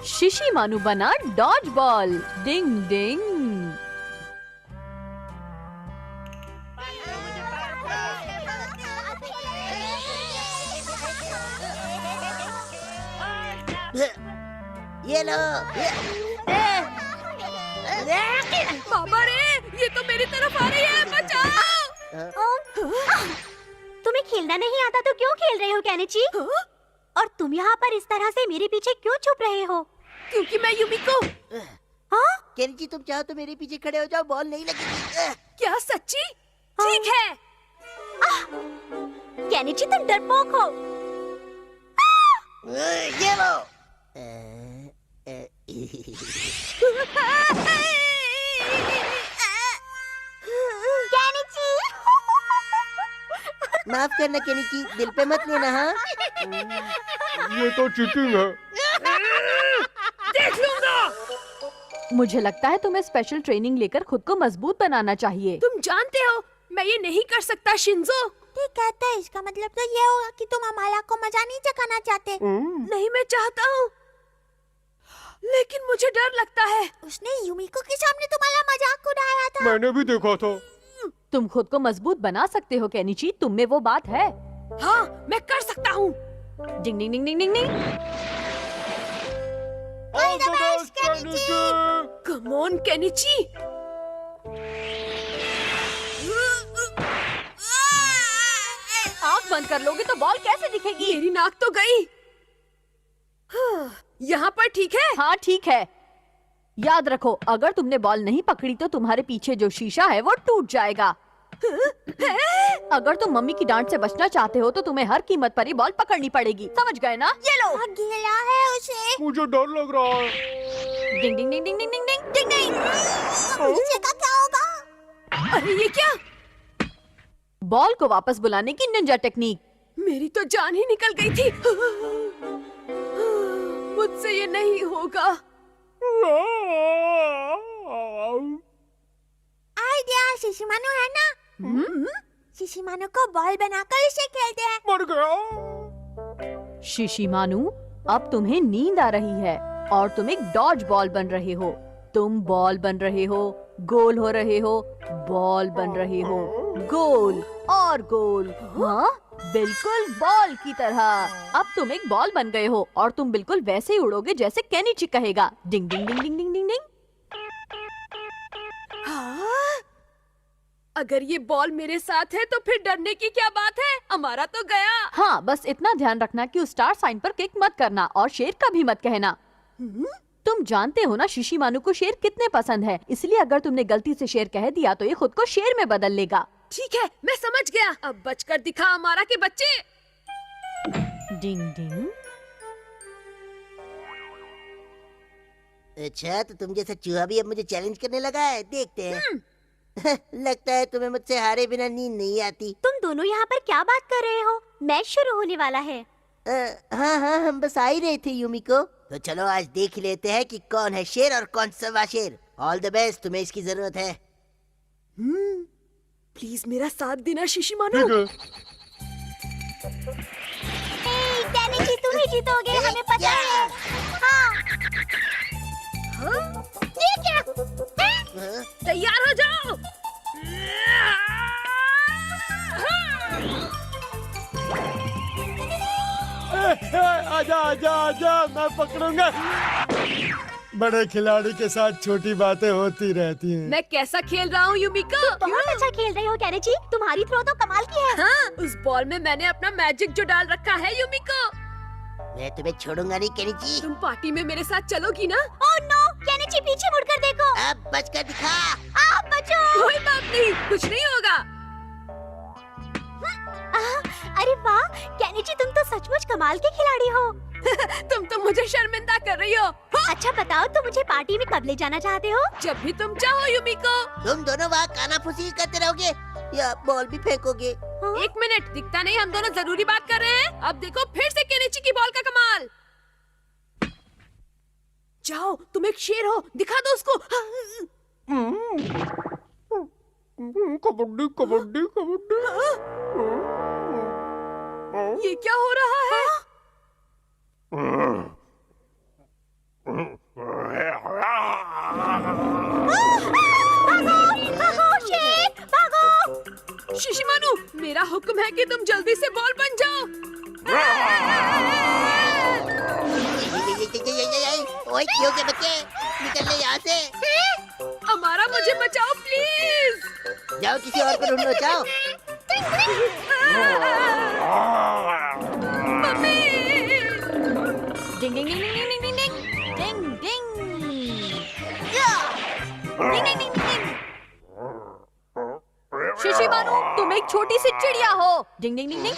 शिशिमानु बना Dodge ball. डिंग डिंग। ये लो। बाबा रे, ये तो मेरी तरफ आ रही है, बचाओ! तुम्हें खेलना नहीं आता तो क्यों खेल रहे हो केनिची? और तुम यहाँ पर इस तरह से मेरे पीछे क्यों छुप रहे हो? क्योंकि मैं युमिको। हाँ? केनिची तुम चाहो तो मेरे पीछे खड़े हो जाओ, बॉल नहीं लगेगी। क्या सच्ची? ठीक है। केनिची तुम डरपोक हो। ये लो। केनिची! माफ करना केनिची, दिल पे मत लेना। हाँ, ये तो चीटिंग है। देख लूंगा। मुझे लगता है तुम्हें स्पेशल ट्रेनिंग लेकर खुद को मजबूत बनाना चाहिए। तुम जानते हो मैं ये नहीं कर सकता शिंजो। ठीक कहते हैं, इसका मतलब तो ये होगा कि तुम अमाला को मजा नहीं चखाना चाहते। नहीं, मैं चाहता हूँ, लेकिन मुझे डर लगता है। उसने युमिको के सामने तुम्हारा मजाक उड़ाया था। मैंने भी देखा था। तुम खुद को मजबूत बना सकते हो केनिची, तुम में वो बात है। हाँ, मैं कर सकता हूँ। डिंग डिंग डिंग डिंग डिंग डिंग। All the best, Kenichi. Come on Kenichi. आँख बंद कर लोगे तो बॉल कैसे दिखेगी? मेरी नाक तो गई। यहाँ पर ठीक है? हाँ ठीक है। याद रखो, अगर तुमने बॉल नहीं पकड़ी तो तुम्हारे पीछे जो शीशा है वो टूट जाएगा। अगर तुम मम्मी की डांट से बचना चाहते हो तो तुम्हें हर कीमत पर ये बॉल पकड़नी पड़ेगी, समझ गए ना? ये लो। गीला है उसे। मुझे डर लग रहा है। डिंग डिंग डिंग डिंग डिंग डिंग डिंग डिंग डिंग। पीछे का क्या होगा? अरे ये क्या? बॉल को वापस बुलाने की निंजा टेक्निक। मेरी तो जान ही निकल गई थी। मुझसे ये नहीं होगा। आइडिया शिशिमानु है ना? शिशिमानु को बॉल बनाकर इसे खेलते हैं। मर गया। शिशिमानु, अब तुम्हें नींद आ रही है और तुम एक डॉज बॉल बन रहे हो। तुम बॉल बन रहे हो, गोल हो रहे हो, बॉल बन रहे हो, गोल और गोल। हाँ, बिल्कुल बॉल की तरह। अब तुम एक बॉल बन गए हो और तुम बिल्कुल वैसे ही उड़ोगे जैसे केनिची कहेगा। डिंग डिंग डिंग डिंग डिंग डिंग डिंग। हाँ? अगर ये बॉल मेरे साथ है तो फिर डरने की क्या बात है? हमारा तो गया। हाँ, बस इतना ध्यान रखना कि उस स्टार साइन पर क्लिक मत करना और शेर कभी मत कहना। तुम जानते हो ना शिशिमानु को शेर कितने पसंद है, इसलिए अगर तुमने गलती से शेर कह दिया तो ये खुद को शेर में बदल लेगा। ठीक है, मैं समझ गया। अब बचकर दिखा हमारा के बच्चे। डिंग डिंग। अच्छा, तो तुम जैसा चूहा भी अब मुझे चैलेंज करने लगा है, देखते हैं। लगता है तुम्हें मुझसे हारे बिना नींद नहीं आती। तुम दोनों यहाँ पर क्या बात कर रहे हो? मैच शुरू होने वाला है। हाँ हाँ, हम बस आ ही रहे थे युमिको। तो चलो आज देख लेते हैं कि कौन है शेर और कौन सवा शेर। ऑल द बेस्ट, तुम्हें इसकी जरूरत है। प्लीज मेरा साथ देना शिशिमानु। ठीक है। केनिची तुम ही जीतोगे, हमें पता है। हाँ। ये क्या? तैयार हो जाओ। आजा आजा आजा, मैं पकड़ूंगा। बड़े खिलाड़ी के साथ छोटी बातें होती रहती हैं। मैं कैसा खेल रहा हूँ युमिको? बहुत अच्छा खेल रहे हो केनिची, तुम्हारी थ्रो तो कमाल की है। हाँ, उस बॉल में मैंने अपना मैजिक जो डाल रखा है युमिको। मैं तुम्हें छोड़ूंगा नहीं केनिची। तुम पार्टी में मेरे साथ चलोगी ना? ओह नो, केनिची पीछे मुड़कर देखो। अब बचकर दिखा। आप बचो। कोई बात नहीं, कुछ नहीं होगा। अरे वाह, केनिची तुम तो सचमुच कमाल के खिलाड़ी हो। तुम तो मुझे शर्मिंदा कर रही हो। अच्छा बताओ, तुम मुझे पार्टी में कब ले जाना चाहते हो? जब भी तुम चाहो युमिको। तुम दोनों वहाँ कानाफूसी करते रहोगे या बॉल भी फेंकोगे? एक मिनट, दिखता नहीं हम दोनों जरूरी बात कर रहे हैं। अब देखो फिर से केनिची की बॉल का कमाल। जाओ, तुम एक शेर हो, दिखा दो उसको। कबड्डी कबड्डी कबड्डी। ये क्या हो रहा है? हुक्म है कि तुम जल्दी से बॉल बन जाओ। ओए क्यों के बच्चे निकल ले यहाँ से। हमारा मुझे बचाओ प्लीज। जाओ किसी और को ढूंढो जाओ। मम्मी। डिंग डिंग डिंग डिंग डिंग डिंग डिंग डिंग या! डिंग डिंग डिंग डिंग। शिशिमारू, तुम एक छोटी सी चिड़िया हो। डिंग डिंग डिंग डिंग।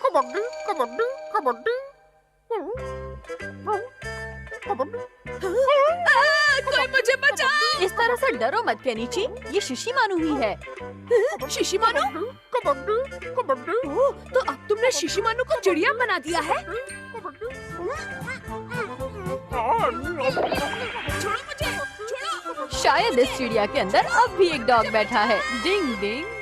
कबड्डी कबड्डी कबड्डी। कोई मुझे बचाओ। इस तरह से डरो मत केनिची, ये शिशिमारू ही है। शिशिमानु? कबड्डी कबड्डी। ओह, तो अब तुमने शिशिमानु को चिड़िया बना दिया है? छोड़ो मुझे, छोड़ो। शायद इस चिड़िया के अंदर अब भी एक डॉग बैठा है। डिंग डिंग।